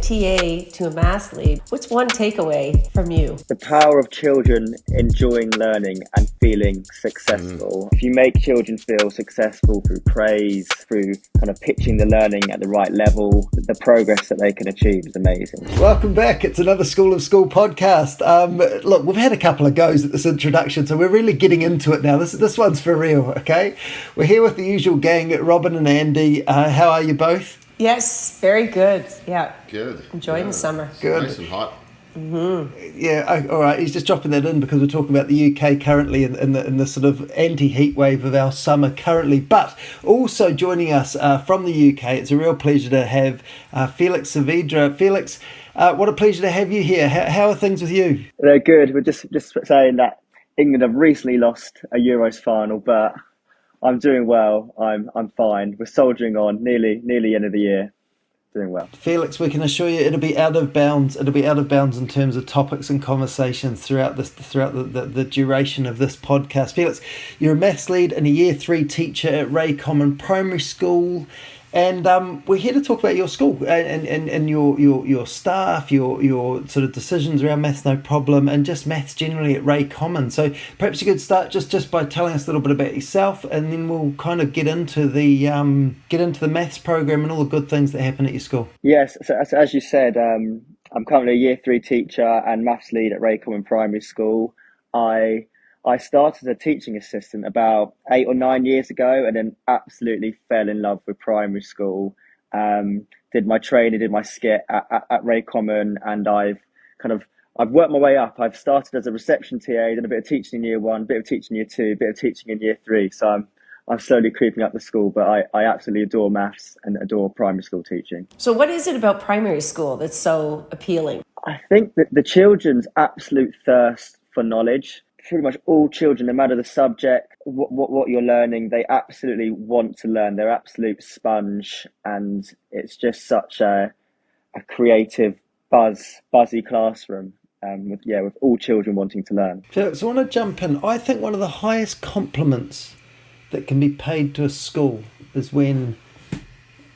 TA to a maths lead, what's one takeaway from you? The power of children enjoying learning and feeling successful. If you make children feel successful through praise, through kind of pitching the learning at the right level, the progress that they can achieve is amazing. Welcome back. It's another School of School podcast. Look, we've had a couple of goes at this introduction, so we're really getting into it now. This one's for real, okay? We're here with the usual gang, Robin and Andy. How are you both? Yes, very good. Yeah. Good. Enjoying the summer. Good. Nice and hot. Yeah, all right. He's just dropping that in because we're talking about the UK currently in the sort of anti-heat wave of our summer currently. But also joining us from the UK, it's a real pleasure to have Felix Savedra. Felix, what a pleasure to have you here. How are things with you? They're good. We're just saying that England have recently lost a Euros final, but I'm doing well. I'm fine. We're soldiering on. Nearly end of the year. Doing well. Felix, we can assure you it'll be out of bounds. It'll be out of bounds in terms of topics and conversations throughout the duration of this podcast. Felix, you're a maths lead and a Year 3 teacher at Wray Common Primary School. And we're here to talk about your school and your staff, your sort of decisions around Maths No Problem and just maths generally at Wray Common. So perhaps you could start just by telling us a little bit about yourself, and then we'll kind of get into the maths program and all the good things that happen at your school. Yes, so as you said, I'm currently a Year 3 teacher and maths lead at Wray Common Primary School. I started as a teaching assistant about 8 or 9 years ago, and then absolutely fell in love with primary school. Did my training, did my skit at Wray Common, and I've worked my way up. I've started as a reception TA, did a bit of teaching in Year 1, a bit of teaching in Year 2, a bit of teaching in Year 3. So I'm slowly creeping up the school, but I absolutely adore maths and adore primary school teaching. So what is it about primary school that's so appealing? I think that the children's absolute thirst for knowledge. Pretty much all children, no matter the subject, what you're learning, they absolutely want to learn. They're absolute sponge, and it's just such a creative, buzzy classroom. With all children wanting to learn. Felix, I want to jump in. I think one of the highest compliments that can be paid to a school is when,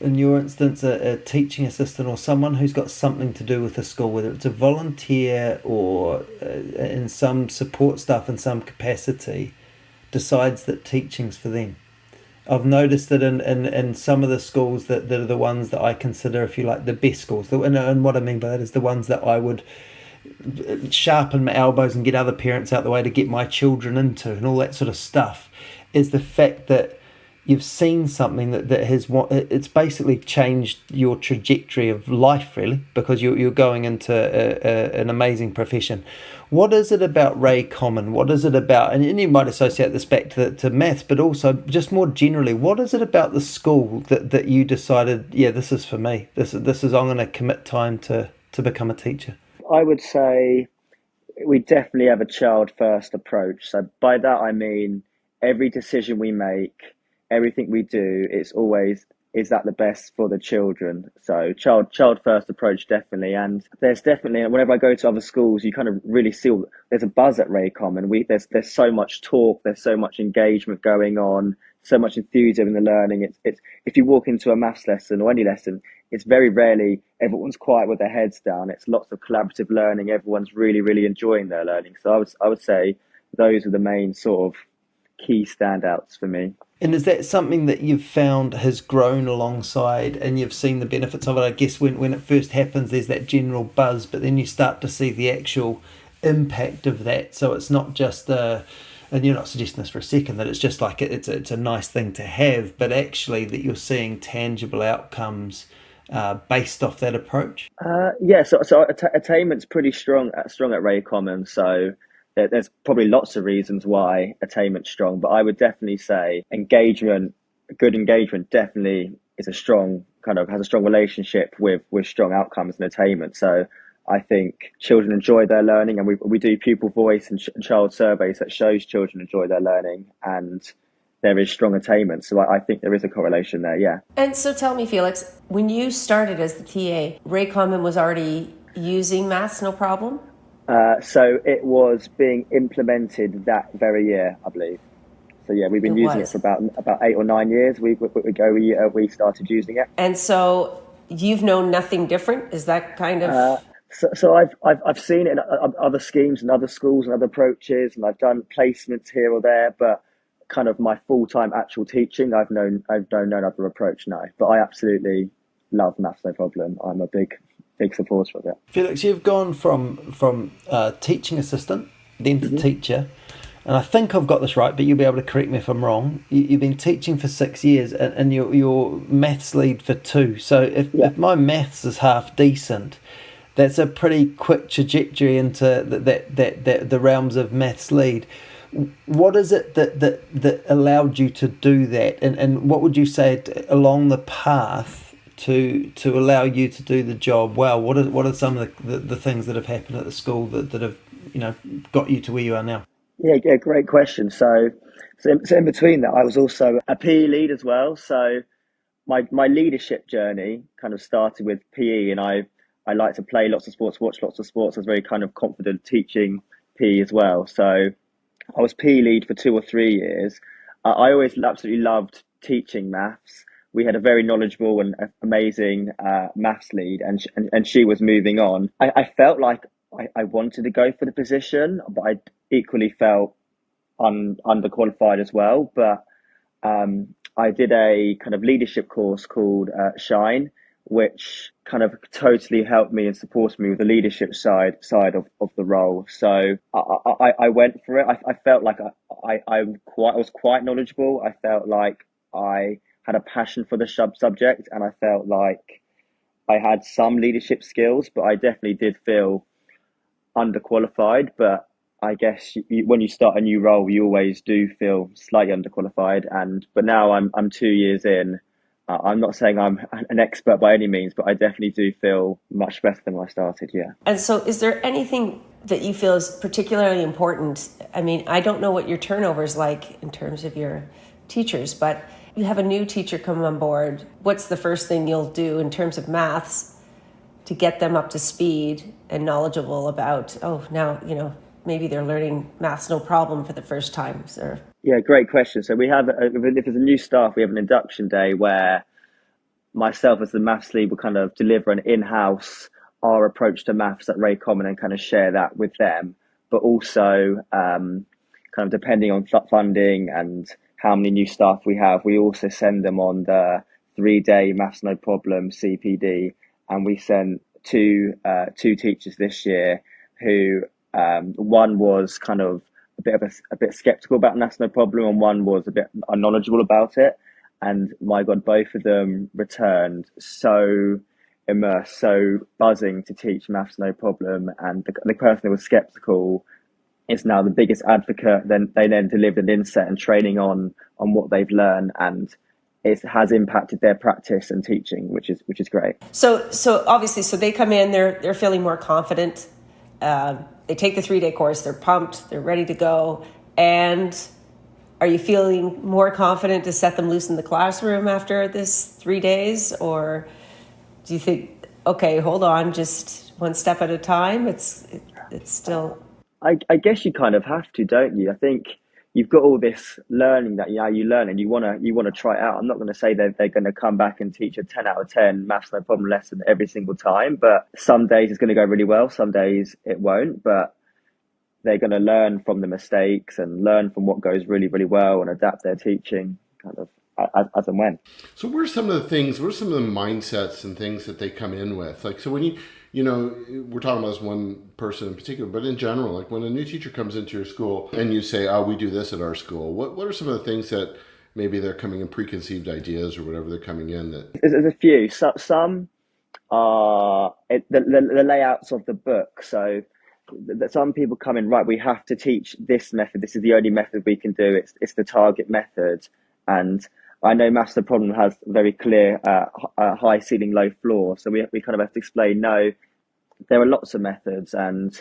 in your instance, a teaching assistant or someone who's got something to do with the school, whether it's a volunteer or in some support staff in some capacity, decides that teaching's for them. I've noticed that in some of the schools that are the ones that I consider, if you like, the best schools, and what I mean by that is the ones that I would sharpen my elbows and get other parents out the way to get my children into and all that sort of stuff, is the fact that you've seen something that has it's basically changed your trajectory of life, really, because you're going into an amazing profession. What is it about Wray Common? What is it about, and you might associate this back to maths, but also just more generally, what is it about the school that you decided, yeah, this is for me. This is I'm going to commit time to become a teacher? I would say we definitely have a child-first approach. So by that I mean every decision we make, everything we do, it's always, is that the best for the children? So child first approach, definitely. And there's definitely, whenever I go to other schools, you kind of really see there's a buzz at Wray Common. There's so much talk, there's so much engagement going on, so much enthusiasm in the learning. It's if you walk into a maths lesson or any lesson, it's very rarely everyone's quiet with their heads down. It's lots of collaborative learning. Everyone's really, really enjoying their learning. So I would say those are the main sort of key standouts for me. And is that something that you've found has grown alongside and you've seen the benefits of it? I guess when it first happens, there's that general buzz, but then you start to see the actual impact of that. So it's not just and you're not suggesting this for a second, that it's just like it's a nice thing to have, but actually that you're seeing tangible outcomes based off that approach? So attainment's pretty strong at Wray Common. So there's probably lots of reasons why attainment's strong, but I would definitely say good engagement definitely is has a strong relationship with strong outcomes and attainment. So I think children enjoy their learning, and we do pupil voice and child surveys that shows children enjoy their learning, and there is strong attainment. So I think there is a correlation there, yeah. And so tell me, Felix, when you started as the TA, Wray Common was already using Maths No Problem? So it was being implemented that very year, I believe. So yeah, we've been using it for about 8 or 9 years. We started using it. And so you've known nothing different? Is that kind of... So I've seen it in other schemes and other schools and other approaches, and I've done placements here or there, but kind of my full-time actual teaching, I've known no other approach now. But I absolutely love Maths No Problem. I'm a big supporter of it. Felix, you've gone from teaching assistant then to teacher, and I think I've got this right, but you'll be able to correct me if I'm wrong. You've been teaching for 6 years, and you're maths lead for 2. So if my maths is half decent, that's a pretty quick trajectory into the realms of maths lead. What is it that allowed you to do that, and what would you say along the path to allow you to do the job well? What are some of the things that have happened at the school that have got you to where you are now? Yeah, great question. So in between that, I was also a PE lead as well. So my leadership journey kind of started with PE, and I like to play lots of sports, watch lots of sports. I was very kind of confident teaching PE as well. So I was PE lead for 2 or 3 years. I always absolutely loved teaching maths. We had a very knowledgeable and amazing maths lead, and she was moving on. I felt like I wanted to go for the position, but I equally felt underqualified as well. But I did a kind of leadership course called Shine, which kind of totally helped me and supported me with the leadership side of the role. So I went for it. I felt like I was quite knowledgeable. I felt like I had a passion for the subject, and I felt like I had some leadership skills, but I definitely did feel underqualified. But I guess when you start a new role, you always do feel slightly underqualified. But now I'm 2 years in. I'm not saying I'm an expert by any means, but I definitely do feel much better than when I started, yeah. And so is there anything that you feel is particularly important? I mean, I don't know what your turnover is like in terms of your teachers, but you have a new teacher come on board. What's the first thing you'll do in terms of maths to get them up to speed and knowledgeable about, maybe they're learning Maths No Problem for the first time? Yeah, great question. So we have, if there's a new staff, we have an induction day where myself as the maths lead will kind of deliver an in-house our approach to maths at Wray Common and kind of share that with them. But also, kind of depending on funding and how many new staff we have, we also send them on the 3-day Maths No Problem CPD, and we sent two teachers this year who one was kind of a bit skeptical about Maths No Problem, and one was a bit unknowledgeable about it. And my God, both of them returned so immersed, so buzzing to teach Maths No Problem. And the person who was skeptical is now the biggest advocate. Then they delivered an inset and training on what they've learned, and it has impacted their practice and teaching, which is great. So obviously, so they come in, they're feeling more confident. They take the 3-day course, they're pumped, they're ready to go. And are you feeling more confident to set them loose in the classroom after this 3 days? Or do you think, okay, hold on, just one step at a time? It's still... I guess you kind of have to, don't you? I think you've got all this learning that you learn, and you wanna try it out. I'm not going to say that they're going to come back and teach a 10 out of 10 Maths No Problem lesson every single time, but some days it's going to go really well, some days it won't. But they're going to learn from the mistakes and learn from what goes really, really well and adapt their teaching kind of as and when. So what are some of the mindsets and things that they come in with? Like, so when we're talking about this one person in particular, but in general, like when a new teacher comes into your school and you say, oh, we do this at our school, what are some of the things that maybe they're coming in preconceived ideas or whatever they're coming in that... There's a few. Some are the layouts of the book. So that some people come in, right, we have to teach this method. This is the only method we can do. It's the target method. And I know Maths No Problem has very clear high ceiling, low floor. So we kind of have to explain, no, there are lots of methods, and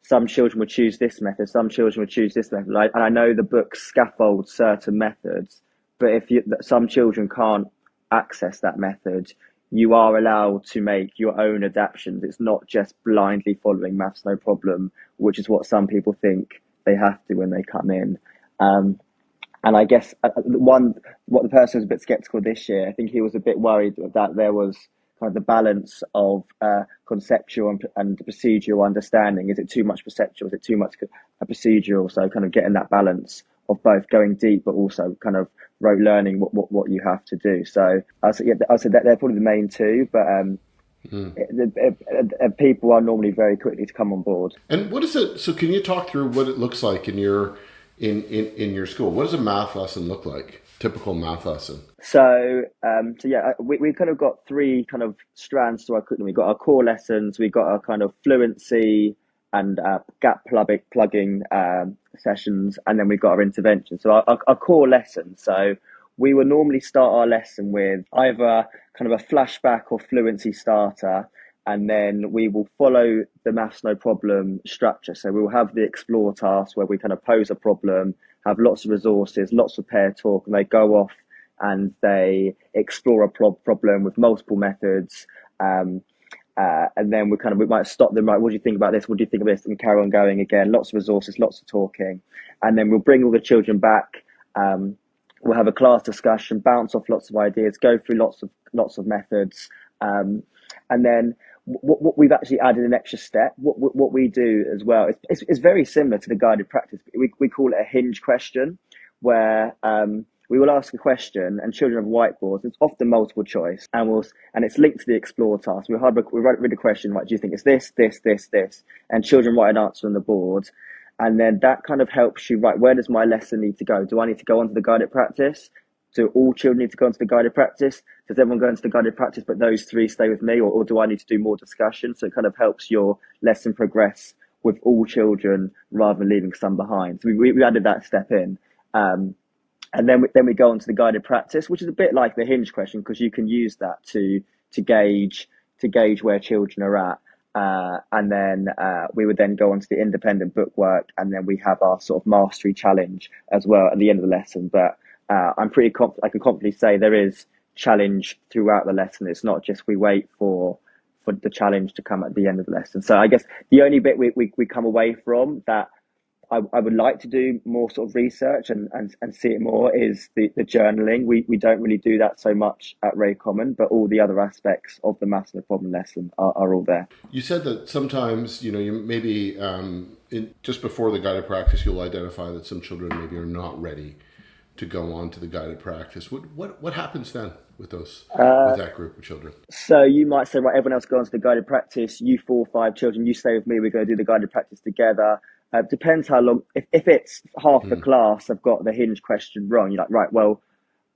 some children would choose this method, some children would choose this method. And I know the book scaffolds certain methods, but if some children can't access that method, you are allowed to make your own adaptations. It's not just blindly following Maths No Problem, which is what some people think they have to when they come in. And I guess what the person was a bit skeptical this year, I think he was a bit worried that there was kind of the balance of conceptual and procedural understanding. Is it too much perceptual? Is it too much procedural? So kind of getting that balance of both going deep, but also kind of rote learning what you have to do. So I said that they're probably the main two, but people are normally very quickly to come on board. And what is it? So can you talk through what it looks like in your in your school? What does a math lesson look like? Typical math lesson. So we kind of got three kind of strands to our curriculum. We got our core lessons, we got our kind of fluency and gap plugging sessions, and then we got our intervention. So our core lessons. So we will normally start our lesson with either kind of a flashback or fluency starter, and then we will follow the maths no problem structure. So we will have the explore task where we kind of pose a problem, have lots of resources, lots of pair talk, and they go off and they explore a problem with multiple methods. And then we might stop them, right? What do you think about this? What do you think of this? And carry on going again. Lots of resources, lots of talking. And then we'll bring all the children back. We'll have a class discussion, bounce off lots of ideas, go through lots of methods. And then what we've actually added an extra step. What we do as well is very similar to the guided practice. We call it a hinge question, where we will ask a question and children have whiteboards. It's often multiple choice, and it's linked to the explore task. We read the question, right? Do you think it's this, this, this, this? And children write an answer on the board, and then that kind of helps you. Right, where does my lesson need to go? Do I need to go onto the guided practice? Do all children need to go into the guided practice? Does everyone go into the guided practice, but those three stay with me, or do I need to do more discussion? So it kind of helps your lesson progress with all children rather than leaving some behind. So we added that step in. And then we go on to the guided practice, which is a bit like the hinge question, because you can use that to gauge where children are at. And then we would then go on to the independent book work, and then we have our sort of mastery challenge as well at the end of the lesson. But I'm pretty confident, I can confidently say there is challenge throughout the lesson. It's not just we wait for the challenge to come at the end of the lesson. So I guess the only bit we come away from that I would like to do more sort of research and see it more is the journaling. We don't really do that so much at Wray Common, but all the other aspects of the maths no problem lesson are all there. You said that sometimes, you maybe just before the guided practice, you'll identify that some children maybe are not ready to go on to the guided practice. What happens then with with that group of children? So you might say, right, everyone else go on to the guided practice. You 4 or 5 children, you stay with me. We're going to do the guided practice together. Depends how long. If it's half the class have got the hinge question wrong, you're like, right, well,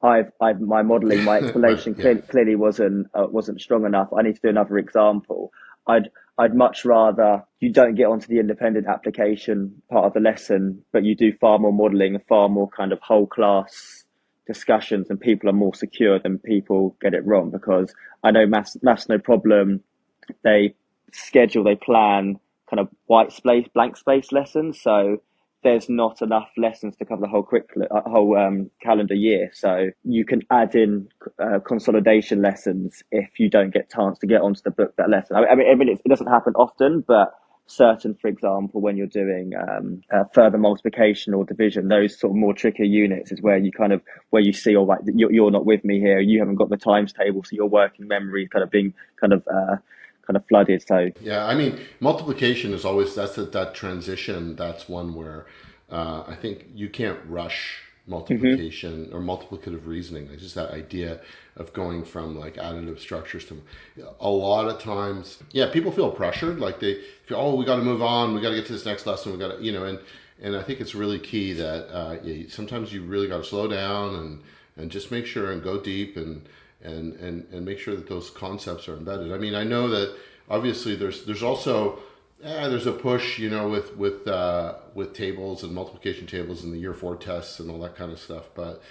my modelling, my explanation clearly wasn't strong enough. I need to do another example. I'd much rather you don't get onto the independent application part of the lesson, but you do far more modelling and far more kind of whole class discussions, and people are more secure than people get it wrong. Because I know maths no problem, they plan kind of blank space lessons, so there's not enough lessons to cover the whole calendar year. So you can add in consolidation lessons if you don't get chance to get onto the book that lesson. I mean it doesn't happen often, but certain, for example, when you're doing further multiplication or division, those sort of more trickier units is where you see, all right, you're not with me here. You haven't got the times table, so your working memory kind of being kind of flooded. So yeah, I mean, multiplication is always that transition. That's one where I think you can't rush multiplication or multiplicative reasoning. Like just that idea of going from like additive structures to a lot of times, people feel pressured. Like they feel, we got to move on. We got to get to this next lesson. We got to, and I think it's really key that sometimes you really got to slow down and just make sure and go deep and make sure that those concepts are embedded. I mean, I know that obviously there's also there's a push, with tables and multiplication tables and the year 4 tests and all that kind of stuff. But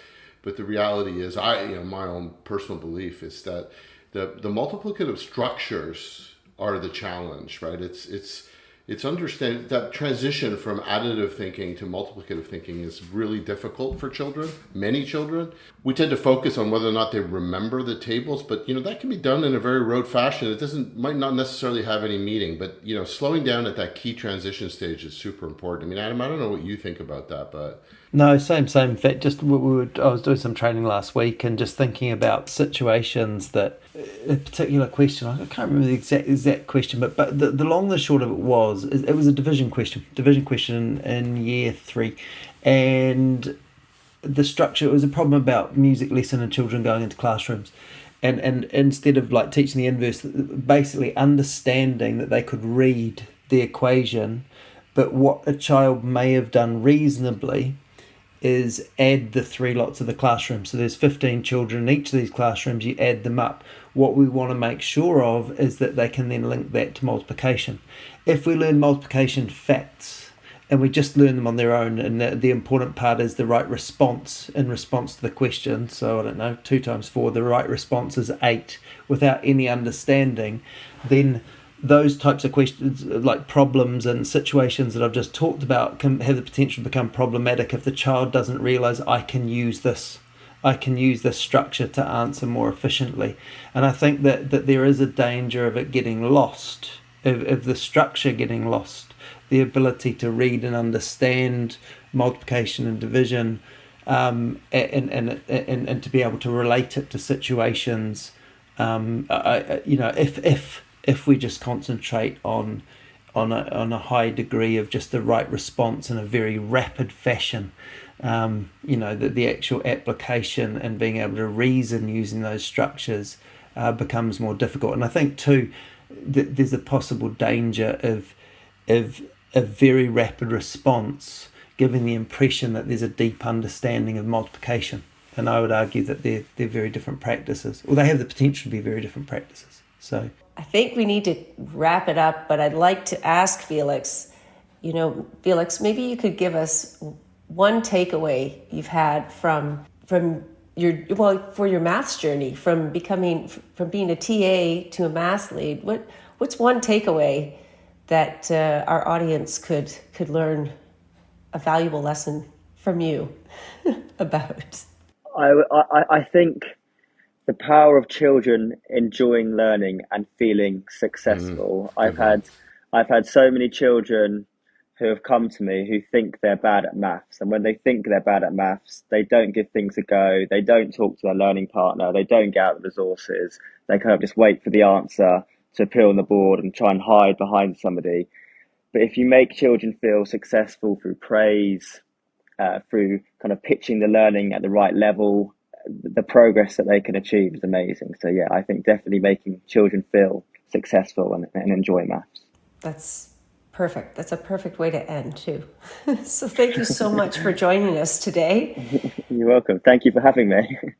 the reality is, my own personal belief is that the multiplicative structures are the challenge, right? It's understanding that transition from additive thinking to multiplicative thinking is really difficult for children, many children. We tend to focus on whether or not they remember the tables, but that can be done in a very rote fashion. It might not necessarily have any meaning, but slowing down at that key transition stage is super important. I mean, Adam, I don't know what you think about that, but no, same. In fact, I was doing some training last week and just thinking about situations that a particular question. I can't remember the exact question, but the long and the short of it was it was a division question in year 3, and the structure, it was a problem about music lesson and children going into classrooms, and instead of like teaching the inverse, basically understanding that they could read the equation, but what a child may have done reasonably is add the 3 lots of the classroom. So there's 15 children in each of these classrooms, you add them up. What we want to make sure of is that they can then link that to multiplication. If we learn multiplication facts and we just learn them on their own, and the important part is the right response in response to the question, so I don't know, 2 times 4, the right response is 8, without any understanding, then those types of questions, like problems and situations that I've just talked about, can have the potential to become problematic if the child doesn't realise I can use this structure to answer more efficiently. And I think that there is a danger of it getting lost, of the structure getting lost, the ability to read and understand multiplication and division, and to be able to relate it to situations. If we just concentrate on a high degree of just the right response in a very rapid fashion, the actual application and being able to reason using those structures becomes more difficult. And I think too that there's a possible danger of a very rapid response giving the impression that there's a deep understanding of multiplication. And I would argue that they're very different practices, or they have the potential to be very different practices. So I think we need to wrap it up, but I'd like to ask Felix, Felix, maybe you could give us one takeaway you've had from your maths journey, from being a TA to a math lead. What's one takeaway that our audience could learn a valuable lesson from you about? I think the power of children enjoying learning and feeling successful. I've had so many children who have come to me who think they're bad at maths, and when they think they're bad at maths, they don't give things a go. They don't talk to their learning partner. They don't get out the resources. They kind of just wait for the answer to appear on the board and try and hide behind somebody. But if you make children feel successful through praise, through kind of pitching the learning at the right level, the progress that they can achieve is amazing. So yeah, I think definitely making children feel successful and enjoy maths. That's perfect. That's a perfect way to end too. So thank you so much for joining us today. You're welcome. Thank you for having me.